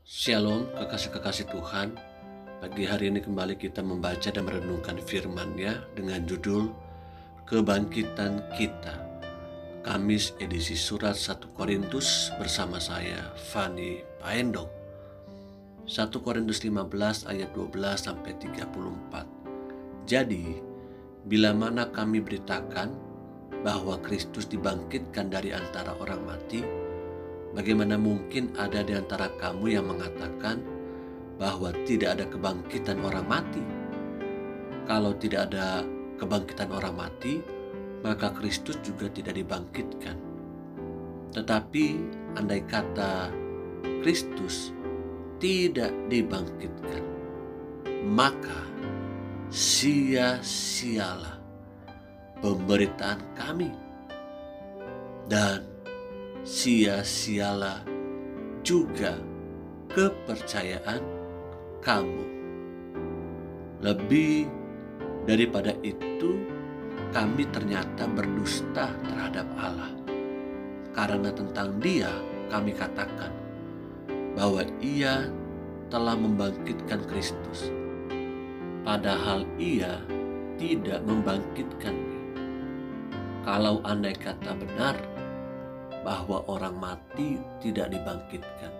Shalom kekasih-kekasih Tuhan. Pagi hari ini kembali kita membaca dan merenungkan firman-Nya dengan judul Kebangkitan Kita. Kamis edisi surat 1 Korintus bersama saya Fani Paendong. 1 Korintus 15 ayat 12 sampai 34. Jadi, bila mana kami beritakan bahwa Kristus dibangkitkan dari antara orang mati, bagaimana mungkin ada di antara kamu yang mengatakan bahwa tidak ada kebangkitan orang mati? Kalau tidak ada kebangkitan orang mati, maka Kristus juga tidak dibangkitkan. Tetapi andai kata Kristus tidak dibangkitkan, maka sia-sialah pemberitaan kami dan sia-sialah juga kepercayaan kamu. Lebih daripada itu, kami ternyata berdusta terhadap Allah, karena tentang Dia kami katakan bahwa Ia telah membangkitkan Kristus, padahal Ia tidak membangkitkannya. Kalau andai kata benar bahwa orang mati tidak dibangkitkan.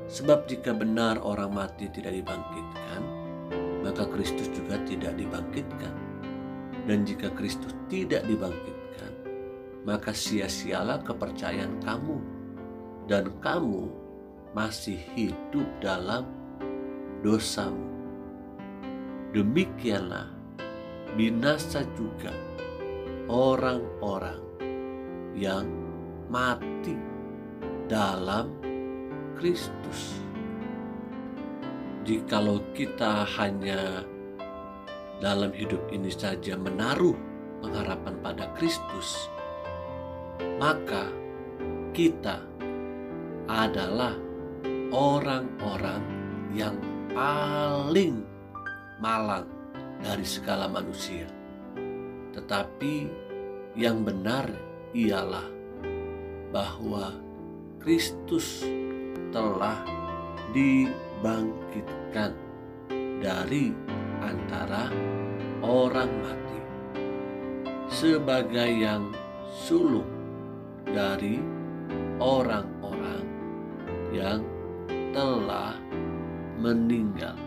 Sebab jika benar orang mati tidak dibangkitkan, maka Kristus juga tidak dibangkitkan. Dan jika Kristus tidak dibangkitkan, maka sia-sialah kepercayaan kamu, dan kamu masih hidup dalam dosamu. Demikianlah binasa juga orang-orang yang mati dalam Kristus. Jikalau kita hanya dalam hidup ini saja menaruh pengharapan pada Kristus, maka kita adalah orang-orang yang paling malang dari segala manusia. Tetapi yang benar ialah bahwa Kristus telah dibangkitkan dari antara orang mati sebagai yang sulung dari orang-orang yang telah meninggal.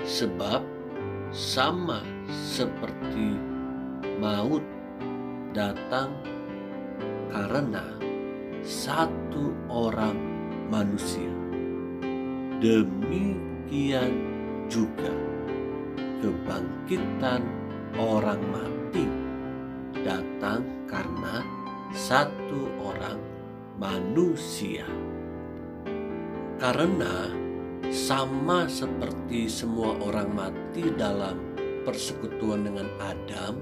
Sebab sama seperti maut datang karena satu orang manusia, demikian juga kebangkitan orang mati datang karena satu orang manusia. Karena sama seperti semua orang mati dalam persekutuan dengan Adam,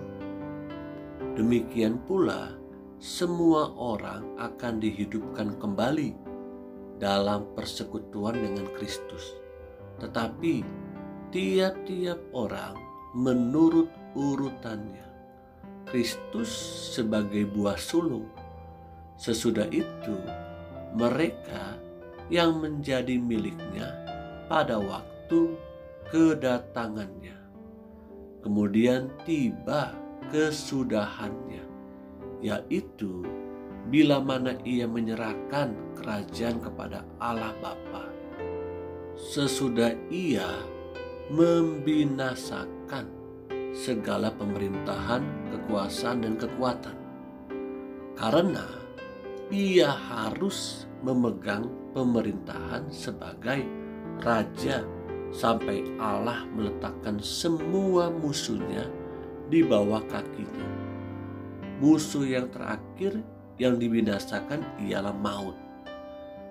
demikian pula semua orang akan dihidupkan kembali dalam persekutuan dengan Kristus. Tetapi tiap-tiap orang menurut urutannya. Kristus sebagai buah sulung. Sesudah itu mereka yang menjadi miliknya pada waktu kedatangannya. Kemudian tiba kesudahannya, yaitu bila mana Ia menyerahkan kerajaan kepada Allah Bapa, sesudah Ia membinasakan segala pemerintahan, kekuasaan, dan kekuatan. Karena Ia harus memegang pemerintahan sebagai raja sampai Allah meletakkan semua musuhnya di bawah kakinya. Musuh yang terakhir yang dibinasakan ialah maut.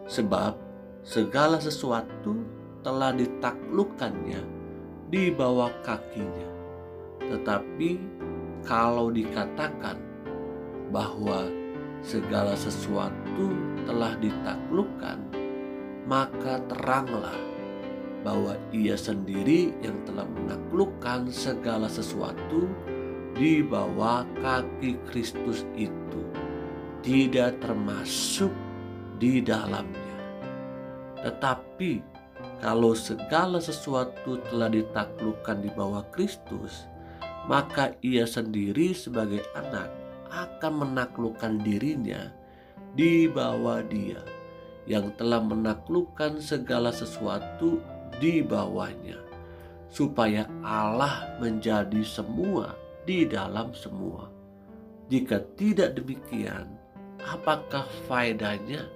Sebab segala sesuatu telah ditaklukkannya di bawah kakinya. Tetapi kalau dikatakan bahwa segala sesuatu telah ditaklukkan, maka teranglah bahwa Ia sendiri yang telah menaklukkan segala sesuatu di bawah kaki Kristus itu, tidak termasuk di dalamnya. Tetapi kalau segala sesuatu telah ditaklukkan di bawah Kristus, maka ia sendiri sebagai anak akan menaklukkan dirinya di bawah Dia yang telah menaklukkan segala sesuatu di bawahnya, supaya Allah menjadi semua di dalam semua. Jika tidak demikian, apakah faedahnya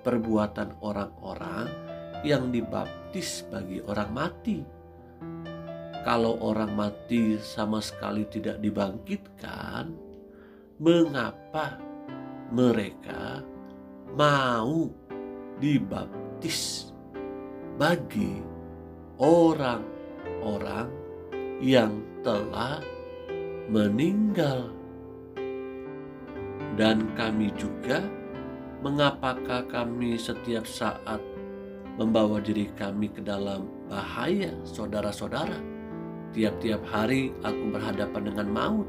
perbuatan orang-orang yang dibaptis bagi orang mati? Kalau orang mati sama sekali tidak dibangkitkan, mengapa mereka mau dibaptis bagi orang-orang yang telah meninggal? Dan kami juga, mengapakah kami setiap saat membawa diri kami ke dalam bahaya, saudara-saudara? Tiap-tiap hari aku berhadapan dengan maut.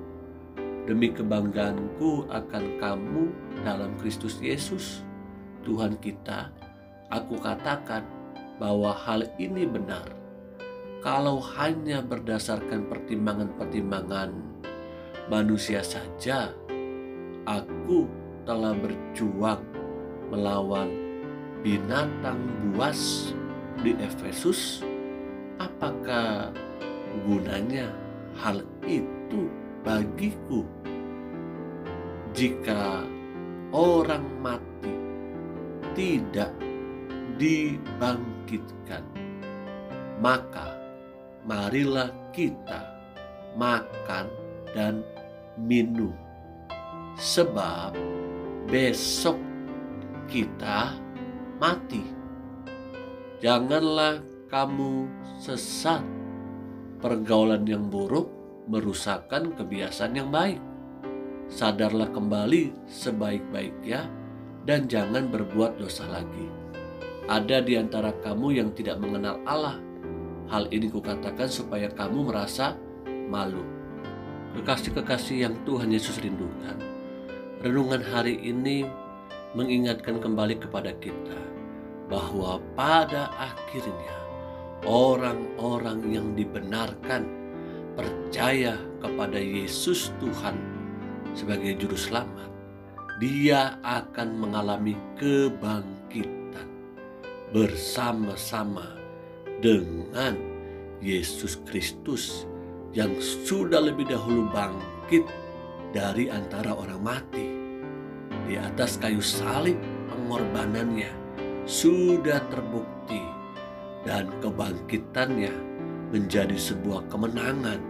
Demi kebanggaanku akan kamu dalam Kristus Yesus, Tuhan kita, aku katakan bahwa hal ini benar. Kalau hanya berdasarkan pertimbangan-pertimbangan manusia saja, aku telah berjuang melawan binatang buas di Efesus. Apakah gunanya hal itu bagiku jika orang mati tidak dibangkitkan? Maka marilah kita makan dan minum, sebab besok kita mati. Janganlah kamu sesat. Pergaulan yang buruk merusakkan kebiasaan yang baik. Sadarlah kembali sebaik-baiknya dan jangan berbuat dosa lagi. Ada di antara kamu yang tidak mengenal Allah. Hal ini kukatakan supaya kamu merasa malu. Kekasih-kekasih yang Tuhan Yesus rindukan, renungan hari ini mengingatkan kembali kepada kita bahwa pada akhirnya orang-orang yang dibenarkan percaya kepada Yesus Tuhan sebagai juru selamat, dia akan mengalami kebangkitan bersama-sama dengan Yesus Kristus yang sudah lebih dahulu bangkit dari antara orang mati. Di atas kayu salib pengorbanannya sudah terbukti, dan kebangkitannya menjadi sebuah kemenangan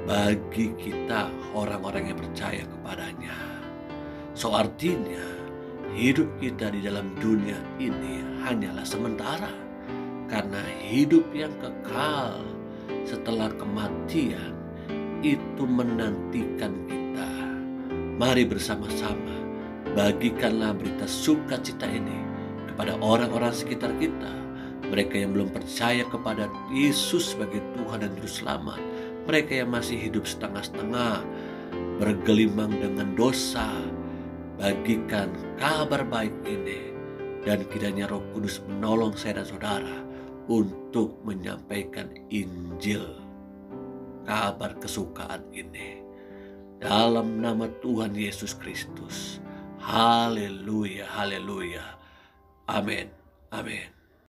bagi kita orang-orang yang percaya kepadanya. So artinya hidup kita di dalam dunia ini hanyalah sementara, karena hidup yang kekal setelah kematian itu menantikan kita. Mari bersama-sama bagikanlah berita sukacita ini kepada orang-orang sekitar kita, mereka yang belum percaya kepada Yesus sebagai Tuhan dan Juru Selamat, mereka yang masih hidup setengah-setengah, bergelimang dengan dosa. Bagikan kabar baik ini, dan kiranya Roh Kudus menolong saya dan saudara untuk menyampaikan Injil, kabar kesukaan ini, dalam nama Tuhan Yesus Kristus. Haleluya, haleluya. Amin, amin.